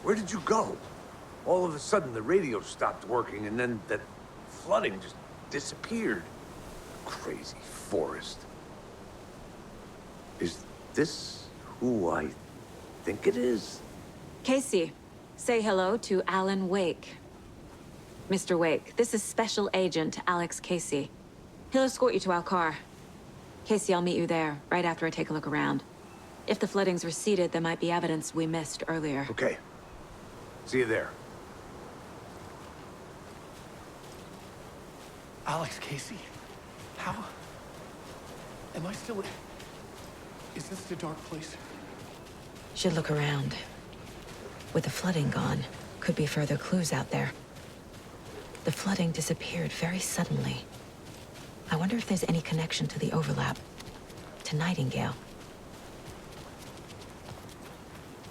Where did you go? All of a sudden, the radio stopped working, and then that flooding just disappeared. Crazy forest. Is this who I think it is? Casey, say hello to Alan Weyk. Mr. Weyk, this is Special Agent Alex Кейси. He'll escort you to our car. Casey, I'll meet you there, right after I take a look around. If the flooding's receded, there might be evidence we missed earlier. Okay. See you there. Alex Кейsi? How? Am I still... Is this the dark place? Should look around. With the flooding gone, could be further clues out there. The flooding disappeared very suddenly. I wonder if there's any connection to the overlap. To Nайтингейл.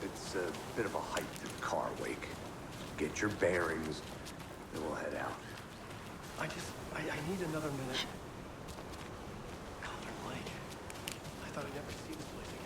It's a bit of a hike to the car, Wake. Get your bearings, then we'll head out. I need another minute. Color Lake. I thought I'd never see this place again.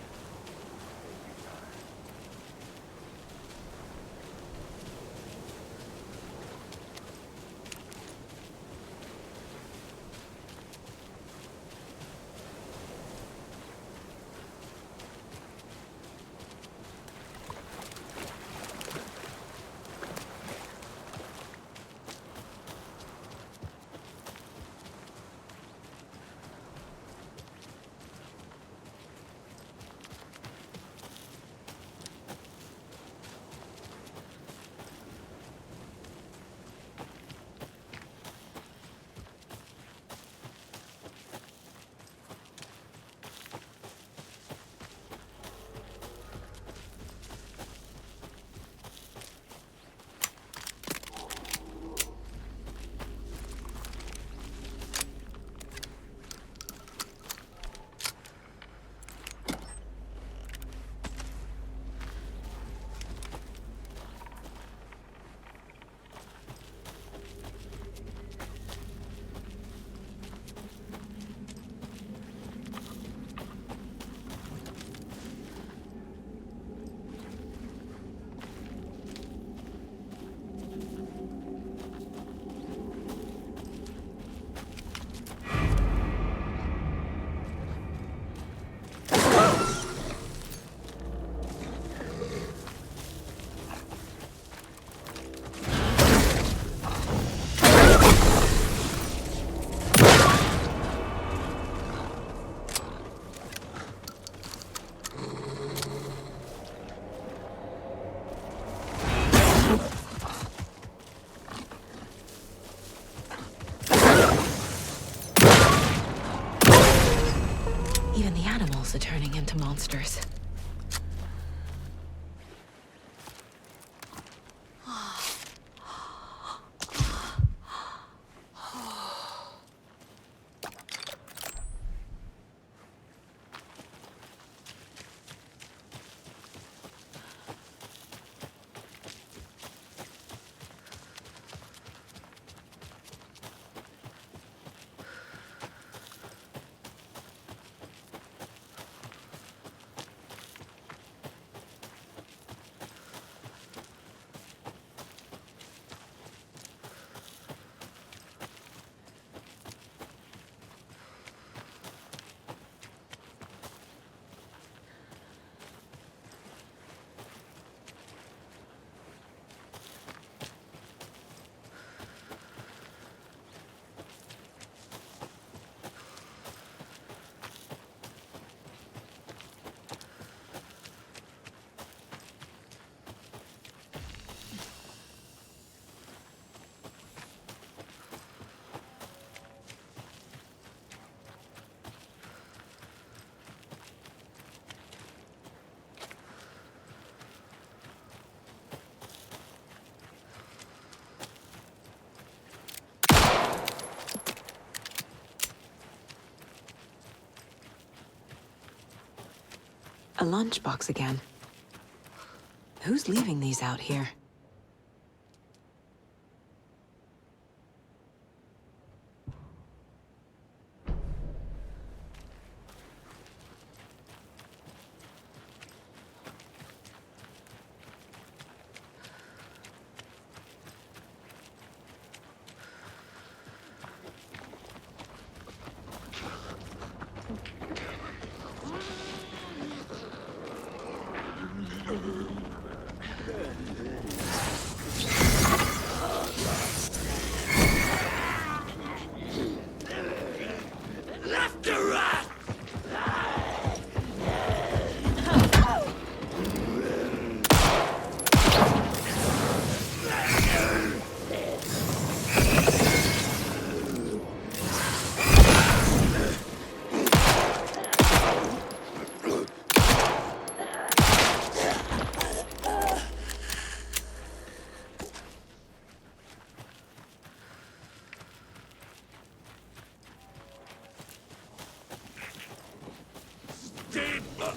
Even the animals are turning into monsters. A lunchbox again. Who's leaving these out here?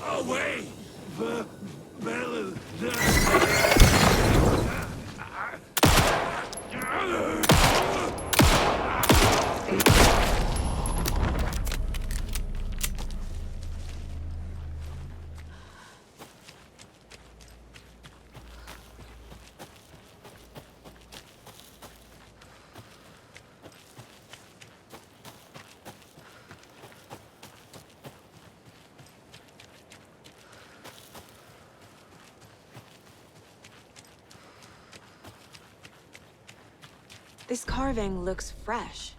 Away! This carving looks fresh.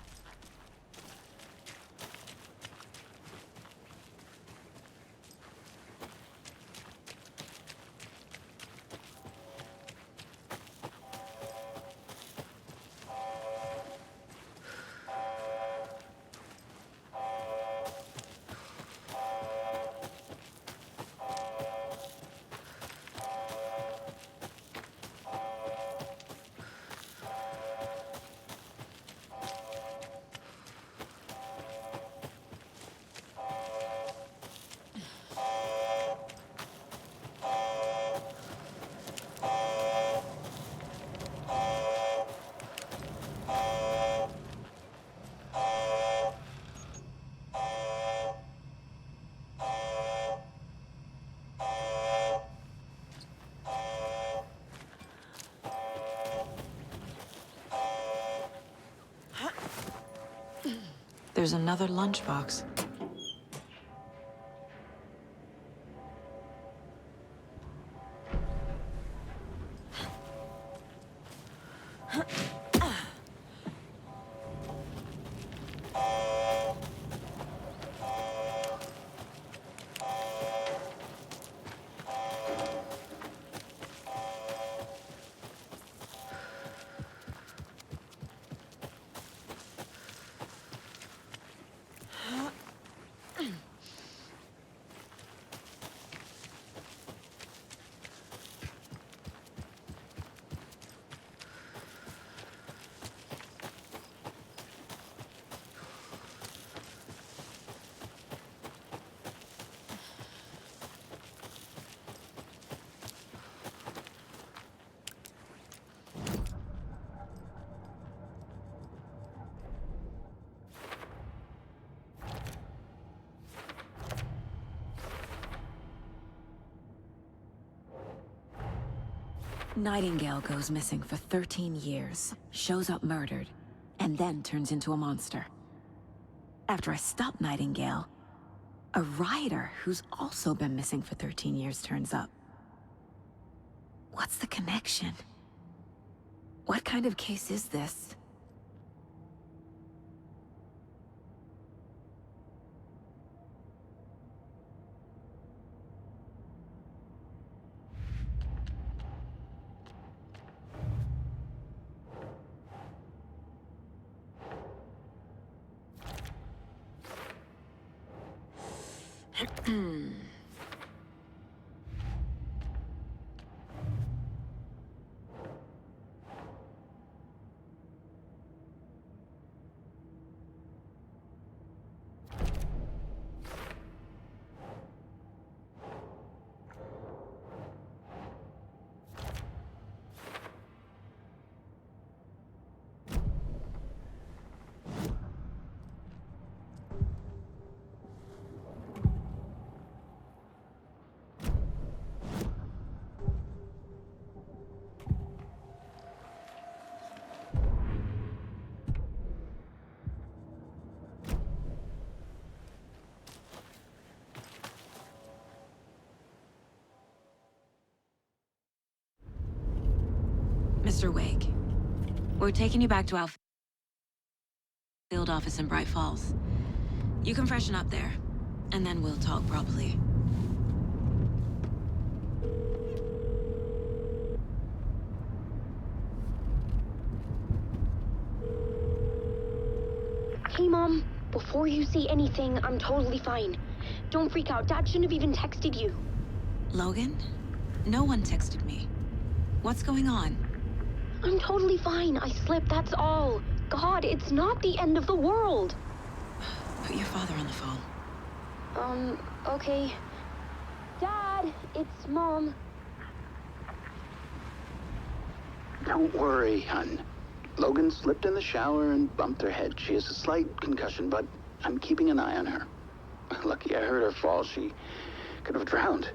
There's another lunchbox. Nightingale goes missing for 13 years, shows up murdered, and then turns into a monster. After I stop Nightingale, a writer who's also been missing for 13 years turns up. What's the connection? What kind of case is this? Mr. Wake, we're taking you back to our field office in Bright Falls. You can freshen up there, and then we'll talk properly. Hey, Mom. Before you say anything, I'm totally fine. Don't freak out. Dad shouldn't have even texted you. Logan? No one texted me. What's going on? I'm totally fine. I slipped, that's all. God, it's not the end of the world. Put your father on the phone. Okay. Dad, it's Mom. Don't worry, hun. Logan slipped in the shower and bumped her head. She has a slight concussion, but I'm keeping an eye on her. Lucky I heard her fall. She could have drowned.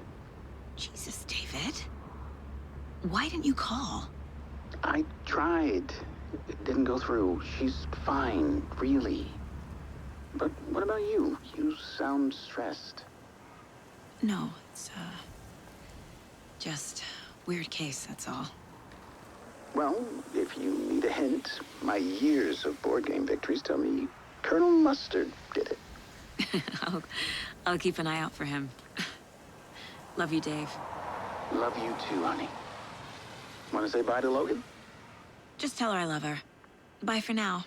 Jesus, David. Why didn't you call? I tried. It didn't go through. She's fine, really. But what about you? You sound stressed. No, it's, just weird case, that's all. Well, if you need a hint, my years of board game victories tell me Colonel Mustard did it. I'll keep an eye out for him. Love you, Dave. Love you too, honey. Want to say bye to Logan? Just tell her I love her. Bye for now.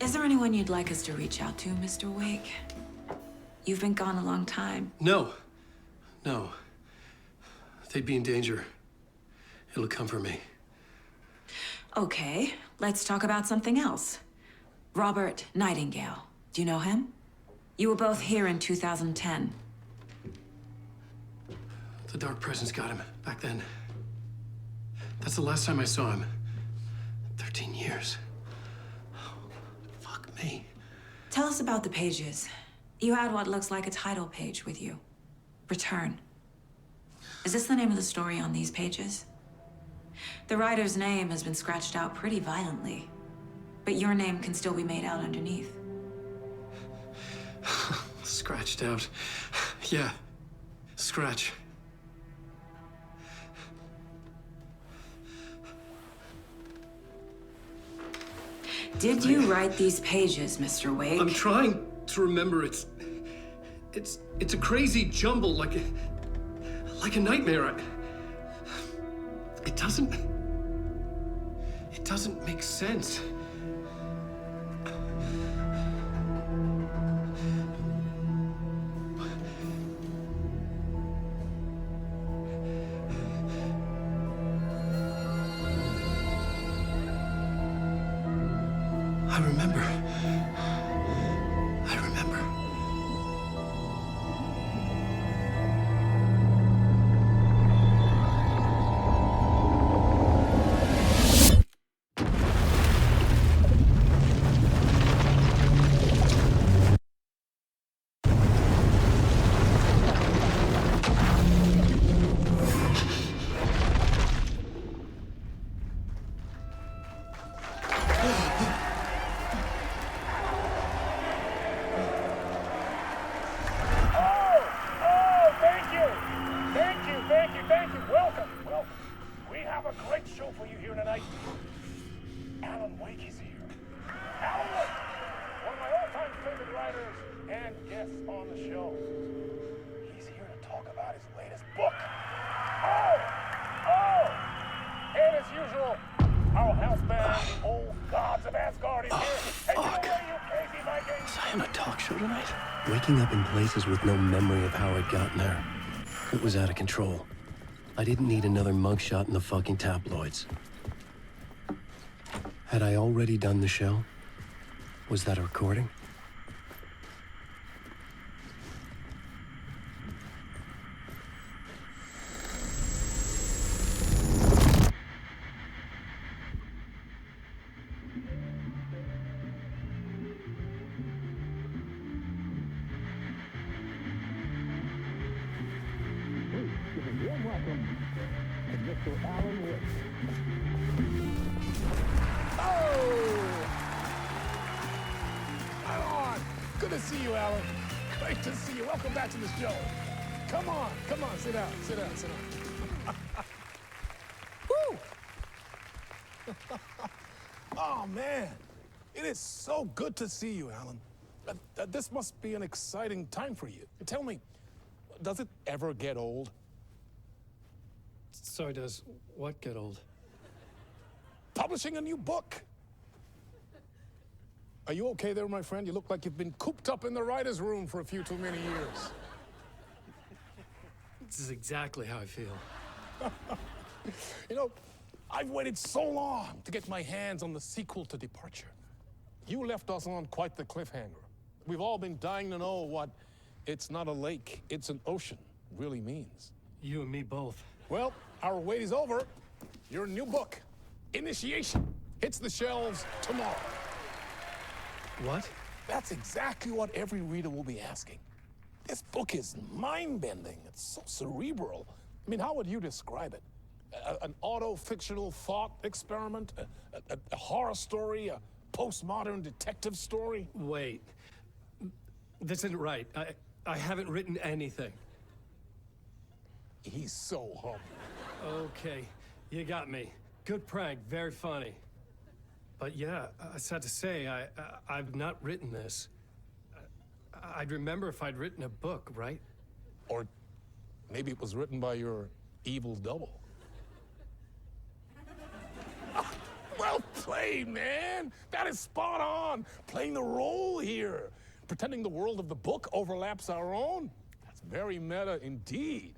Is there anyone you'd like us to reach out to, Mr. Wake? You've been gone a long time. No. No. They'd be in danger. It'll come for me. Okay, let's talk about something else. Robert Nайтингейл. Do you know him? You were both here in 2010. The Dark Presence got him back then. That's the last time I saw him. 13 years. Fuck me. Tell us about the pages. You had what looks like a title page with you. Return. Is this the name of the story on these pages? The writer's name has been scratched out pretty violently, but your name can still be made out underneath. Scratched out. Yeah. Scratch. Did you write these pages, Mr. Wake? I'm trying to remember. It's a crazy jumble, like a nightmare. It doesn't make sense. I remember. Alan Weyk is here. Alan Weyk, one of my all-time favorite writers and guests on the show. He's here to talk about his latest book. And as usual, our house band, the old gods of Asgard, is here. Hey, Fuck. you crazy Vikings? Was I on a talk show tonight? Waking up in places with no memory of how I'd gotten there. It was out of control. I didn't need another mugshot in the fucking tabloids. Had I already done the show? Was that a recording? Good to see you, Alan. Great to see you. Welcome back to the show. Come on, sit down. Woo! Oh, man. It is so good to see you, Alan. This must be an exciting time for you. Tell me, does it ever get old? So does what get old? Publishing a new book. Are you okay there, my friend? You look like you've been cooped up in the writer's room for a few too many years. This is exactly how I feel. You know, I've waited so long to get my hands on the sequel to Departure. You left us on quite the cliffhanger. We've all been dying to know what "it's not a lake, it's an ocean" really means. You and me both. Well, our wait is over. Your new book, Initiation, hits the shelves tomorrow. What? That's exactly what every reader will be asking. This book is mind-bending. It's so cerebral. I mean, how would you describe it? An auto-fictional thought experiment? A horror story? A postmodern detective story? Wait. This isn't right. I haven't written anything. He's so humble. Okay, you got me. Good prank, very funny. But yeah, sad to say, I've not written this. I'd remember if I'd written a book, right? Or maybe it was written by your evil double. Well played, man. That is spot on. Playing the role here. Pretending the world of the book overlaps our own. That's very meta indeed.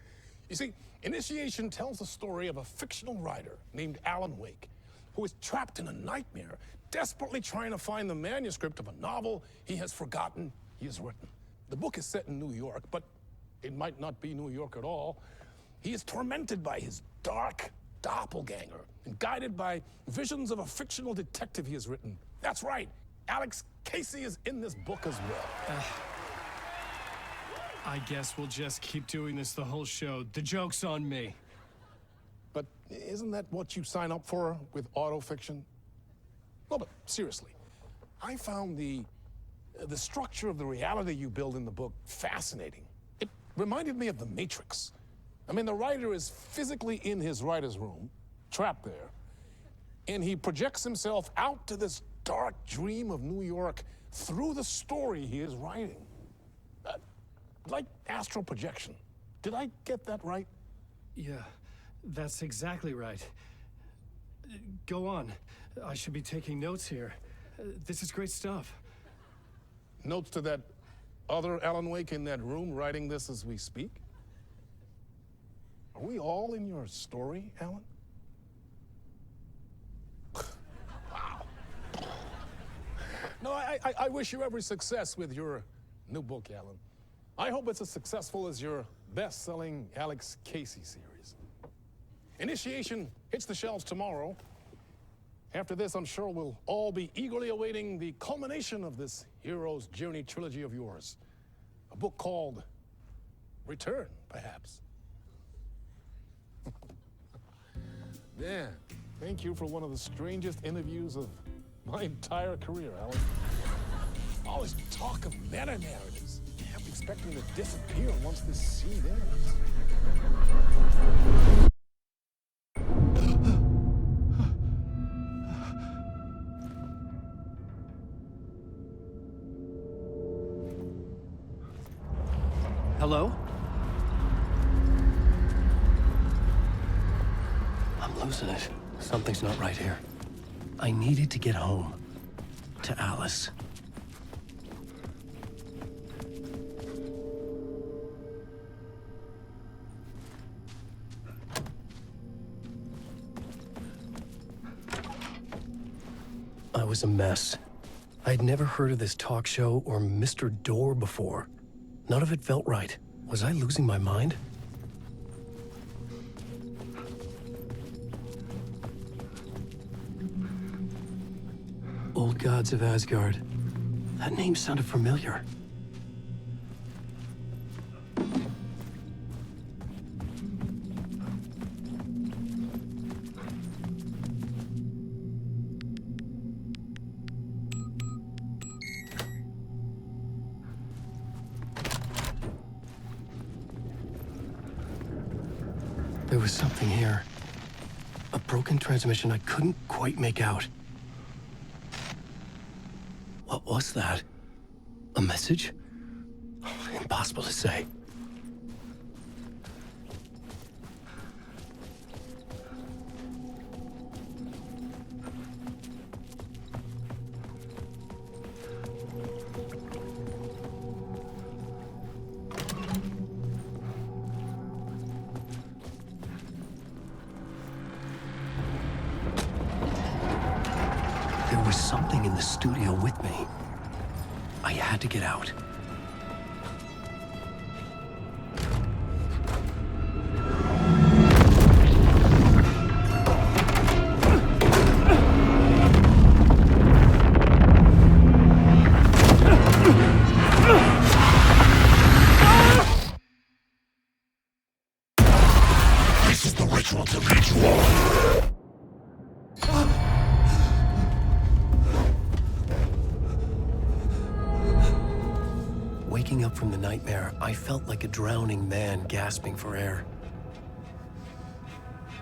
You see, Initiation tells the story of a fictional writer named Allan Weyk, who is trapped in a nightmare, desperately trying to find the manuscript of a novel he has forgotten he has written. The book is set in New York, but it might not be New York at all. He is tormented by his dark doppelganger and guided by visions of a fictional detective he has written. That's right, Alex Кейси is in this book as well. I guess we'll just keep doing this the whole show. The joke's on me. But isn't that what you sign up for with autofiction? No, but seriously, I found the structure of the reality you build in the book fascinating. It reminded me of The Matrix. I mean, the writer is physically in his writer's room, trapped there, and he projects himself out to this dark dream of New York through the story he is writing. Like astral projection. Did I get that right? Yeah, that's exactly right. Go on. I should be taking notes here. This is great stuff. Notes to that other Allan Weyk in that room writing this as we speak? Are we all in your story, Alan? Wow. No, I wish you every success with your new book, Alan. I hope it's as successful as your best-selling Alex Кейси series. Initiation hits the shelves tomorrow. After this, I'm sure we'll all be eagerly awaiting the culmination of this hero's journey trilogy of yours. A book called Return, perhaps. Man, thank you for one of the strangest interviews of my entire career, Alan. All this talk of meta-narratives. I'm expecting to disappear once this scene ends. Hello? I'm losing it. Something's not right here. I needed to get home. To Alice. I was a mess. I'd never heard of this talk show or Mr. Door before. None of it felt right. Was I losing my mind? Old Gods of Asgard. That name sounded familiar. There was something here. A broken transmission I couldn't quite make out. What was that? A message? Impossible to say. was something in the studio with me. I had to get out. Waking up from the nightmare, I felt like a drowning man gasping for air.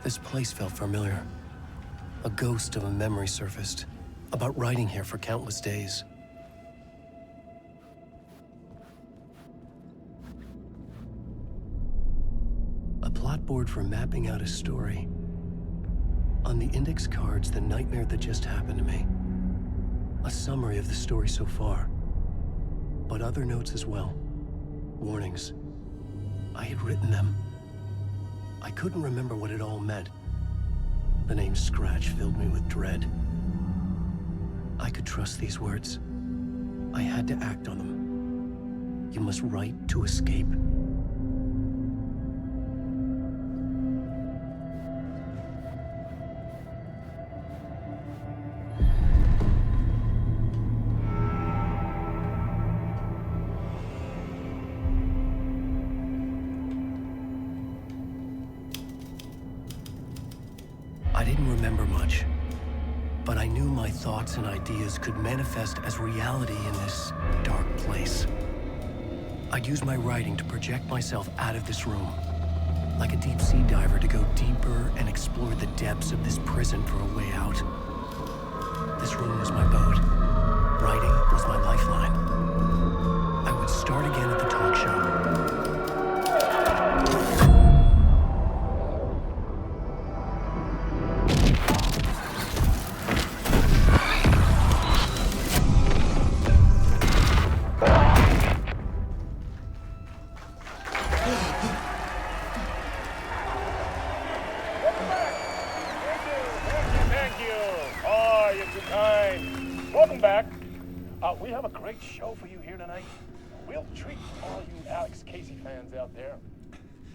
This place felt familiar. A ghost of a memory surfaced, about writing here for countless days. A plot board for mapping out a story. On the index cards, the nightmare that just happened to me. A summary of the story so far. But other notes as well. Warnings. I had written them. I couldn't remember what it all meant. The name Scratch filled me with dread. I could trust these words. I had to act on them. You must write to escape. I didn't remember much, but I knew my thoughts and ideas could manifest as reality in this dark place. I'd use my writing to project myself out of this room, like a deep sea diver to go deeper and explore the depths of this prison for a way out. This room was my boat. Writing was my lifeline. I would start again at the talk show. We have a great show for you here tonight. We'll treat all you Alex Casey fans out there.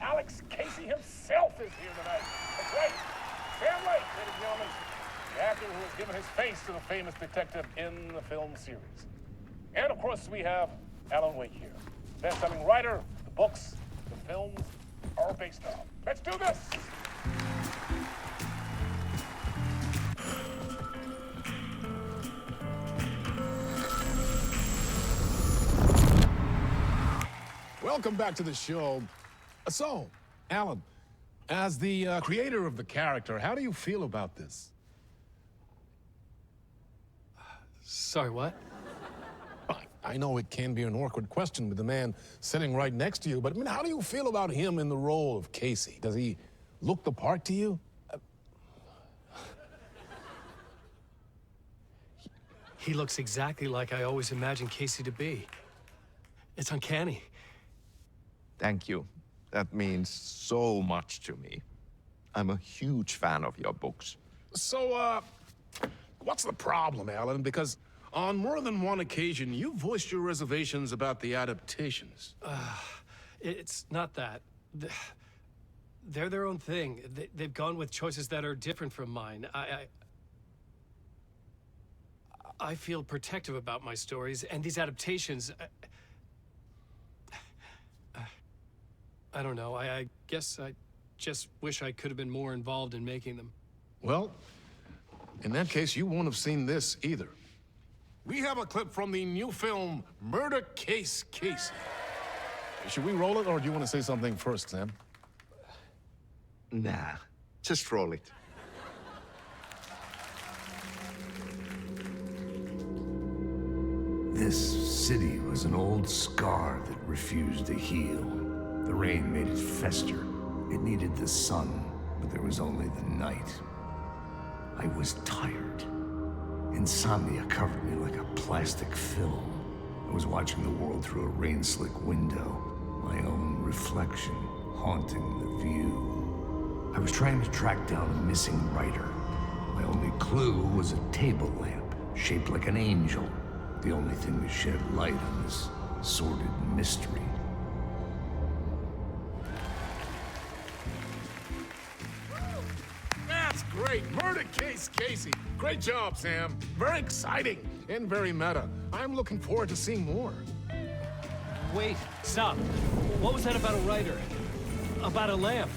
Alex Casey himself is here tonight. That's right. Sam Lake, ladies and gentlemen, the actor who has given his face to the famous detective in the film series. And of course, we have Allan Weyk here, best-selling writer. The books, the films are based on. Let's do this. Welcome back to the show. So, Alan, as the creator of the character, how do you feel about this? Sorry, what? I know it can be an awkward question with the man sitting right next to you, but I mean, how do you feel about him in the role of Casey? Does he look the part to you? He looks exactly like I always imagined Casey to be. It's uncanny. Thank you. That means so much to me. I'm a huge fan of your books. So, what's the problem, Alan? Because on more than one occasion, you voiced your reservations about the adaptations. It's not that. They're their own thing. They've gone with choices that are different from mine. I feel protective about my stories, and these adaptations... I don't know. I guess I just wish I could have been more involved in making them. Well, in that case, you won't have seen this either. We have a clip from the new film, Murder Case Casey. Should we roll it, or do you want to say something first, Sam? Nah, just roll it. This city was an old scar that refused to heal. The rain made it fester. It needed the sun, but there was only the night. I was tired. Insomnia covered me like a plastic film. I was watching the world through a rain-slick window, my own reflection haunting the view. I was trying to track down a missing writer. My only clue was a table lamp shaped like an angel. The only thing that shed light on this sordid mystery. That's great. Murder case, Casey. Great job, Sam. Very exciting and very meta. I'm looking forward to seeing more. Wait, stop. What was that about a writer? About a lamp?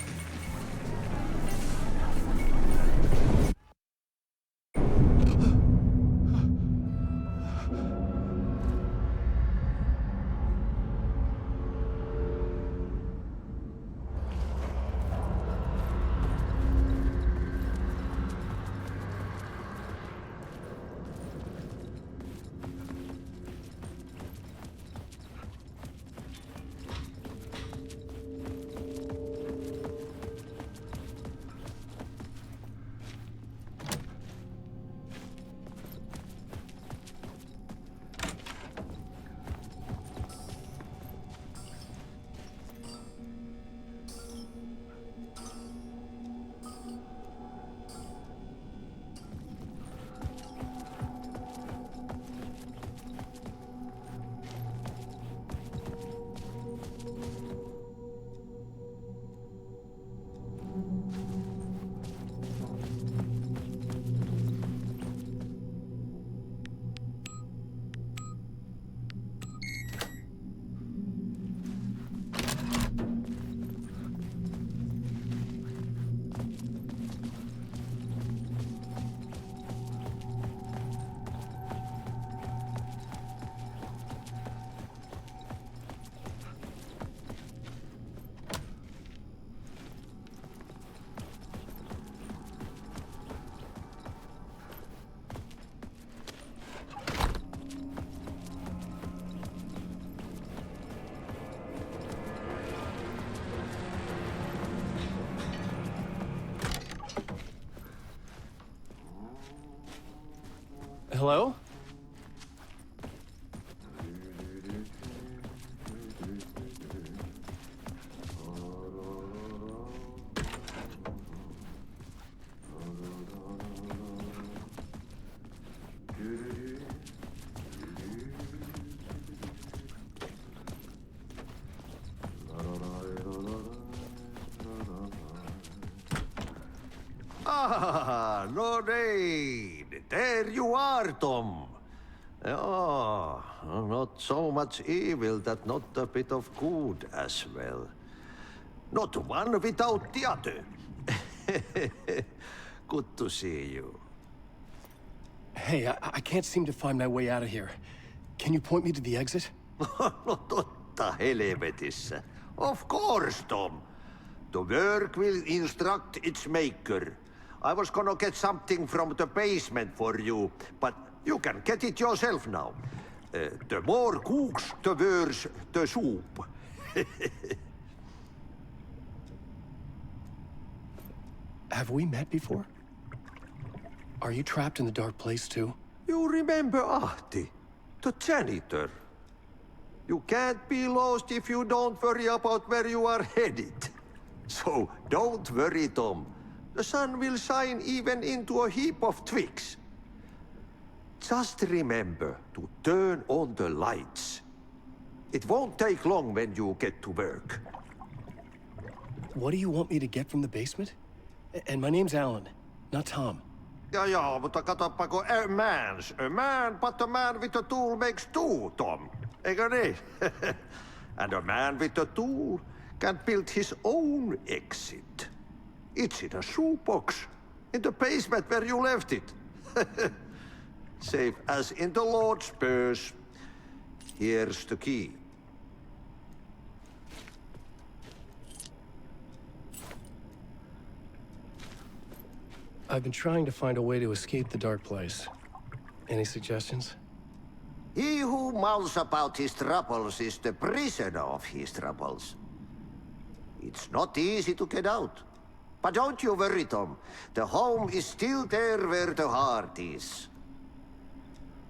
Hello? Ah, no need. There you are, Tom. Oh, not so much evil that not a bit of good as well. Not one without the other. Good to see you. Hey, I can't seem to find my way out of here. Can you point me to the exit? No totta helvetissä. Of course, Tom. The work will instruct its maker. I was gonna get something from the basement for you, but you can get it yourself now. The more cooks, the worse the soup. Have we met before? Are you trapped in the dark place too? You remember Ahti, the janitor. You can't be lost if you don't worry about where you are headed. So don't worry, Tom. The sun will shine even into a heap of twigs. Just remember to turn on the lights. It won't take long when you get to work. What do you want me to get from the basement? And my name's Alan, not Tom. Ja, mutta katsopako a man, but a man with a tool makes two, Tom. Eikö niin? And a man with a tool can build his own exit. It's in a shoebox, in the basement where you left it. Safe as in the Lord's purse. Here's the key. I've been trying to find a way to escape the dark place. Any suggestions? He who mouths about his troubles is the prisoner of his troubles. It's not easy to get out. But don't you worry, Tom. The home is still there where the heart is.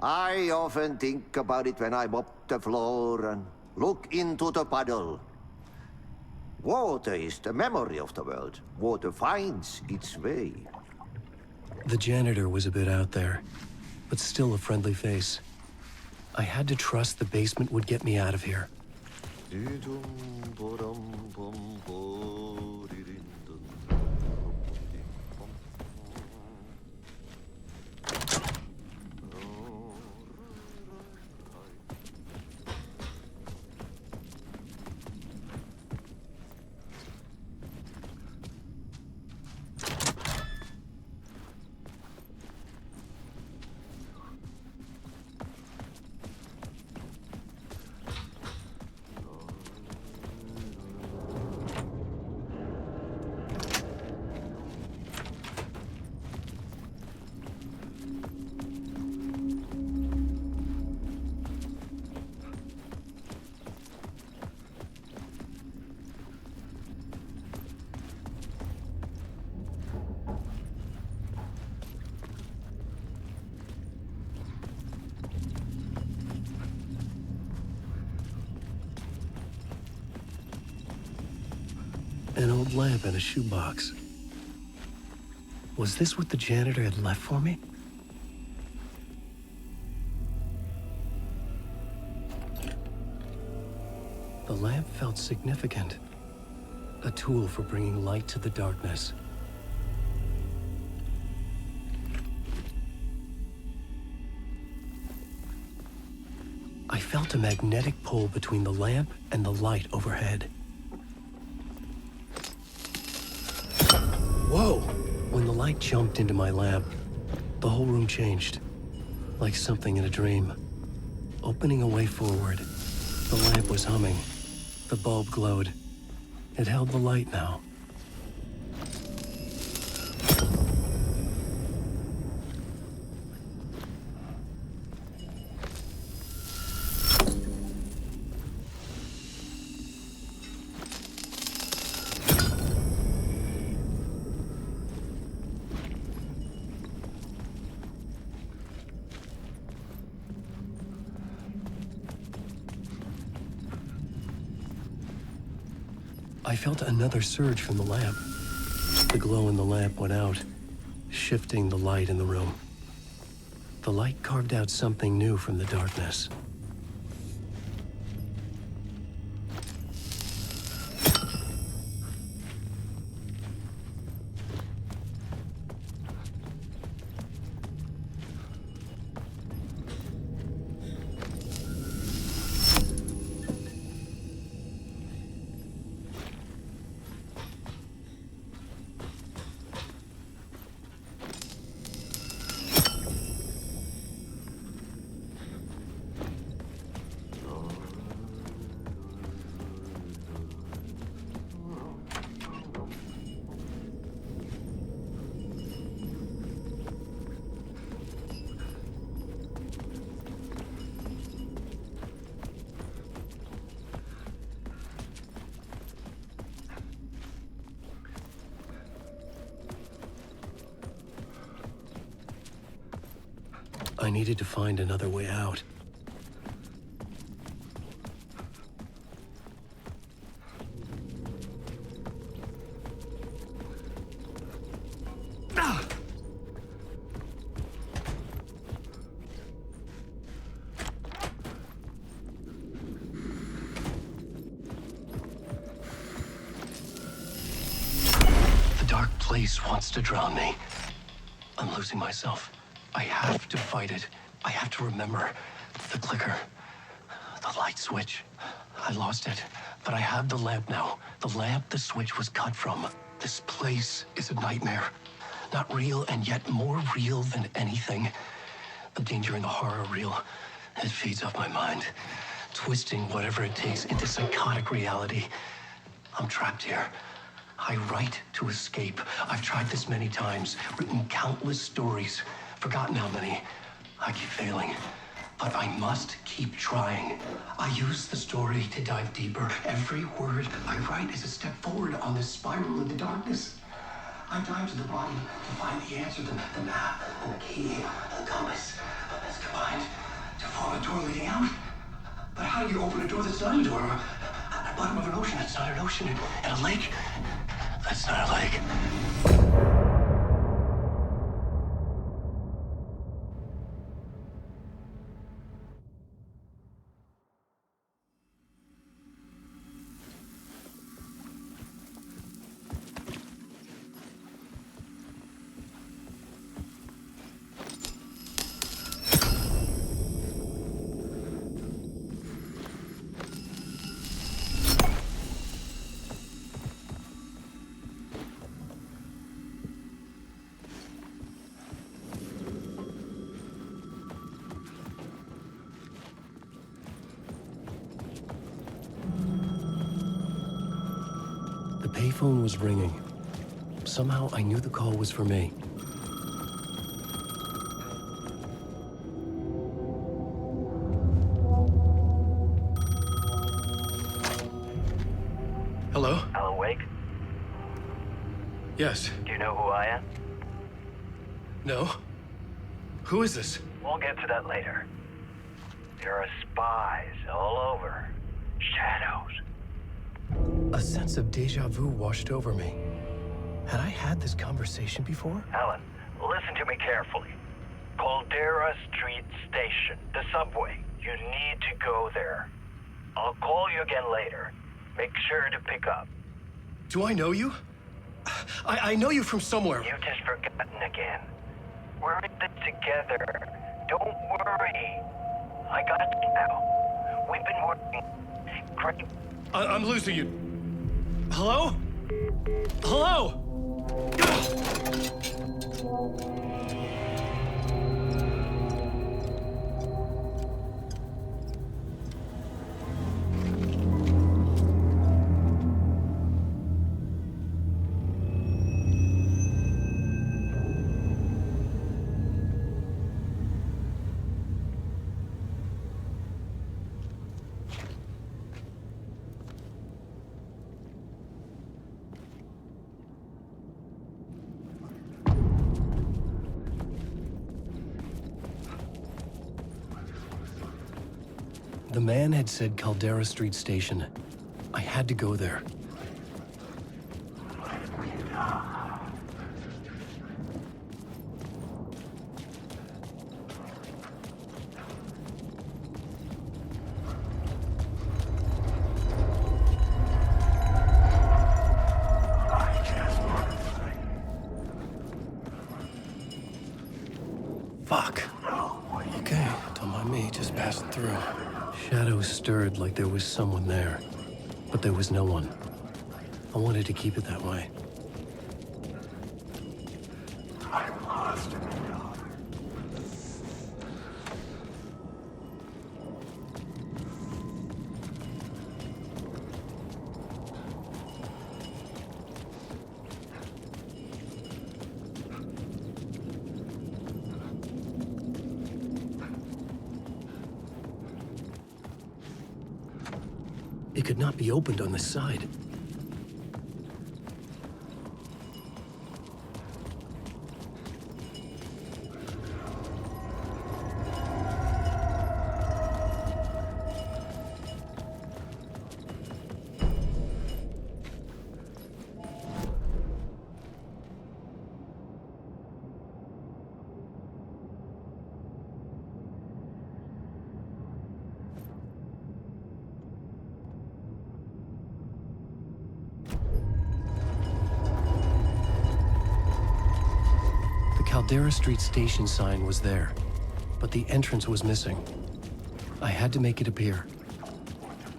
I often think about it when I mop the floor and look into the puddle. Water is the memory of the world. Water finds its way. The janitor was a bit out there, but still a friendly face. I had to trust the basement would get me out of here. An old lamp in a shoebox. Was this what the janitor had left for me? The lamp felt significant. A tool for bringing light to the darkness. I felt a magnetic pull between the lamp and the light overhead. Whoa! When the light jumped into my lamp, the whole room changed. Like something in a dream. Opening a way forward, the lamp was humming. The bulb glowed. It held the light now. I felt another surge from the lamp. The glow in the lamp went out, shifting the light in the room. The light carved out something new from the darkness. I needed to find another way out. The dark place wants to drown me. I'm losing myself. I have to fight it. I have to remember the clicker, the light switch. I lost it, but I have the lamp now. The lamp the switch was cut from. This place is a nightmare. Not real, and yet more real than anything. The danger and the horror real. It feeds off my mind, twisting whatever it takes into psychotic reality. I'm trapped here. I write to escape. I've tried this many times, written countless stories. Forgotten how many. I keep failing, but I must keep trying. I use the story to dive deeper. Every word I write is a step forward on this spiral in the darkness. I dive to the bottom to find the answer, the map, and the key, and the compass. It's combined to form a door leading out. But how do you open a door that's not a door? At the bottom of an ocean, that's not an ocean. And a lake, that's not a lake. payphone was ringing. Somehow I knew the call was for me. Hello? Alan Wake? Yes. Do you know who I am? No? Who is this? We'll get to that later. There are spies all over. Shadows. A sense of deja vu washed over me. Had I had this conversation before? Alan, listen to me carefully. Caldera Street Station, the subway. You need to go there. I'll call you again later. Make sure to pick up. Do I know you? I know you from somewhere. You've just forgotten again. We're in this together. Don't worry. I got you now. We've been working. Great. I'm losing you. Hello? Hello? The man had said Caldera Street Station. I had to go there. Fuck. Okay, don't mind me, just passing through. Shadows stirred like there was someone there, but there was no one. I wanted to keep it that way. I'm lost. It could not be opened on this side. Caldera Street Station sign was there, but the entrance was missing. I had to make it appear.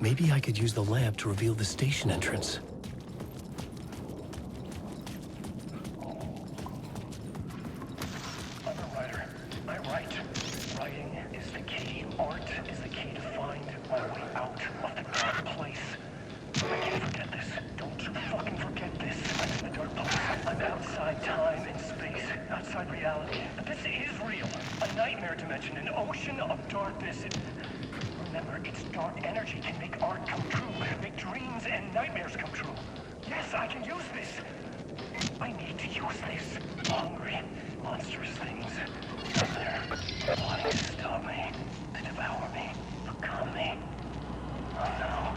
Maybe I could use the lamp to reveal the station entrance. I'm a writer. I write. Writing is the key. Art is the key to find my way out of the dark place. I can't forget this. Don't you fucking forget this. I'm in the dark place. I'm outside time and space. Outside reality. But this is real. A nightmare dimension, an ocean of darkness. Remember, its dark energy can make art come true, make dreams and nightmares come true. Yes, I can use this. I need to use this. Hungry, monstrous things. Out there, wanting to stop me, to devour me, become me. Oh no.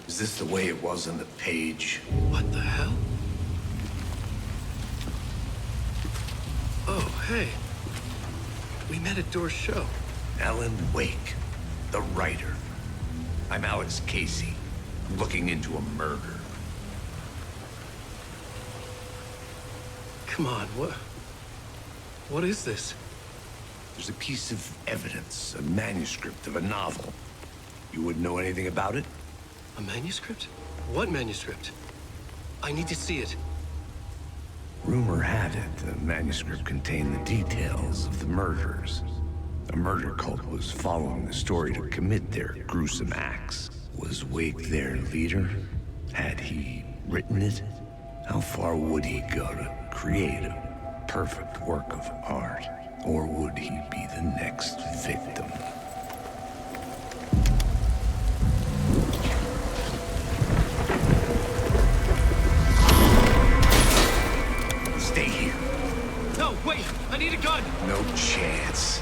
Is this the way it was on the page? What the hell? Oh, hey. We met at Door's show. Alan Wake, the writer. I'm Alex Кейси, looking into a murder. Come on, what is this? There's a piece of evidence, a manuscript of a novel. You wouldn't know anything about it? A manuscript? What manuscript? I need to see it. Rumor had it the manuscript contained the details of the murders. A murder cult was following the story to commit their gruesome acts. Was Wake their leader? Had he written it? How far would he go to create a perfect work of art? Or would he be the next victim? Stay here. No, wait! I need a gun! No chance.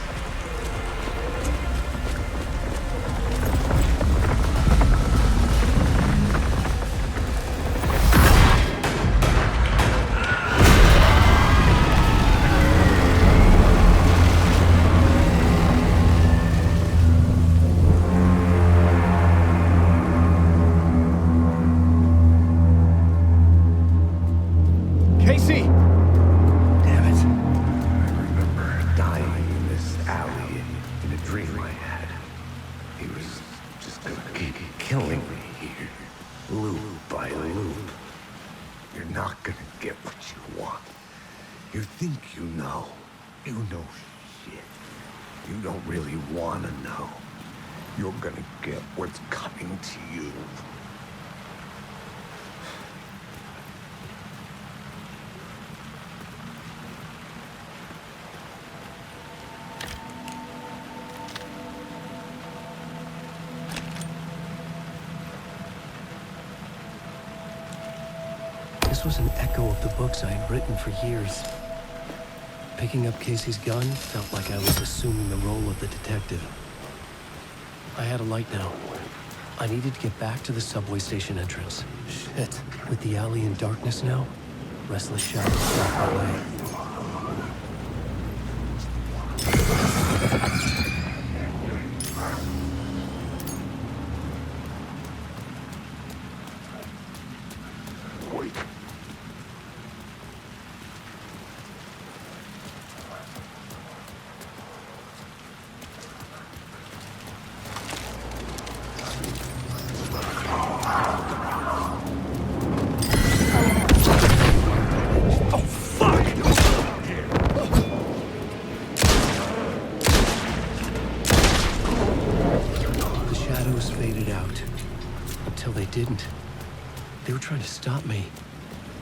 This was an echo of the books I had written for years. Picking up Casey's gun felt like I was assuming the role of the detective. I had a light now. I needed to get back to the subway station entrance. Shit. With the alley in darkness now, restless shadows blocked my way. Didn't. They were trying to stop me.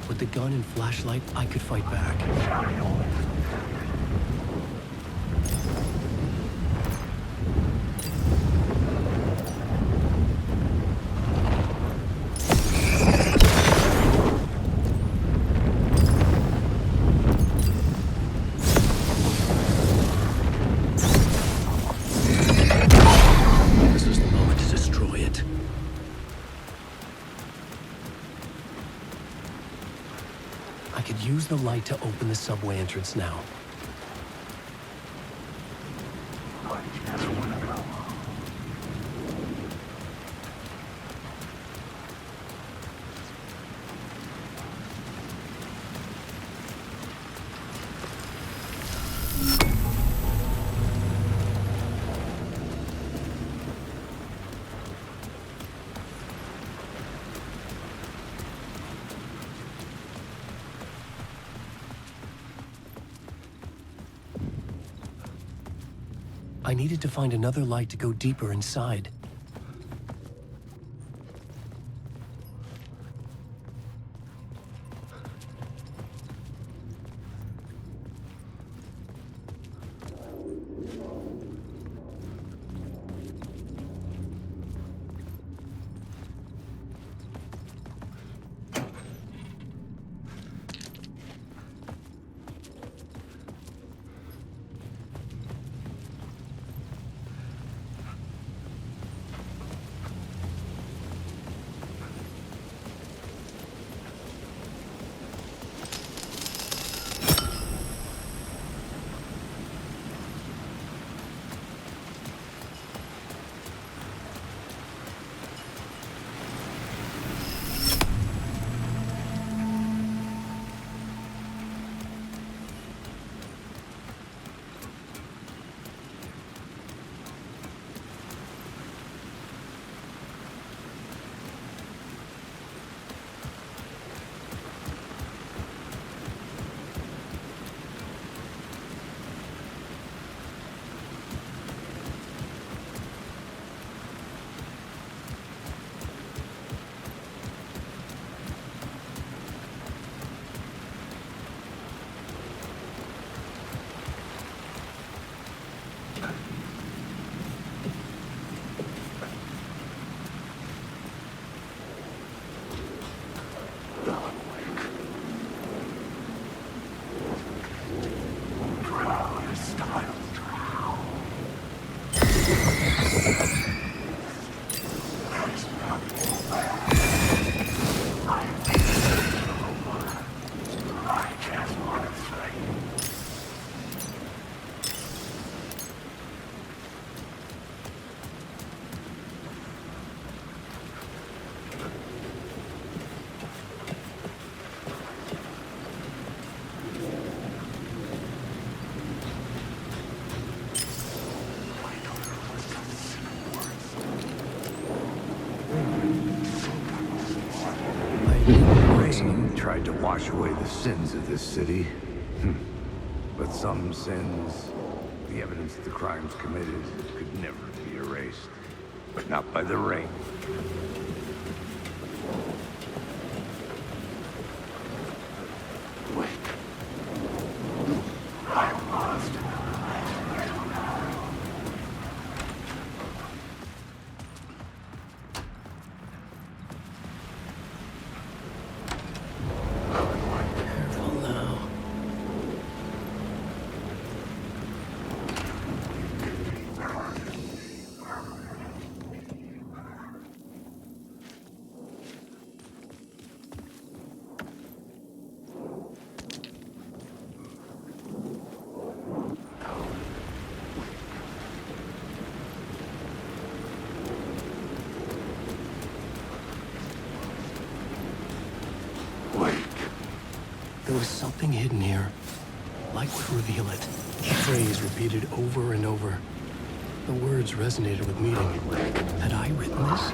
With the gun and flashlight, I could fight back. This was the moment to destroy it. I could use the light to open the subway entrance now. I needed to find another light to go deeper inside. Rain tried to wash away the sins of this city. But some sins, the evidence of the crimes committed, could never be erased. But not by the rain. Wait. I'm lost. Careful now. There was something hidden here. Light would reveal it. The phrase repeated over and over. The words resonated with meaning. Had I written this?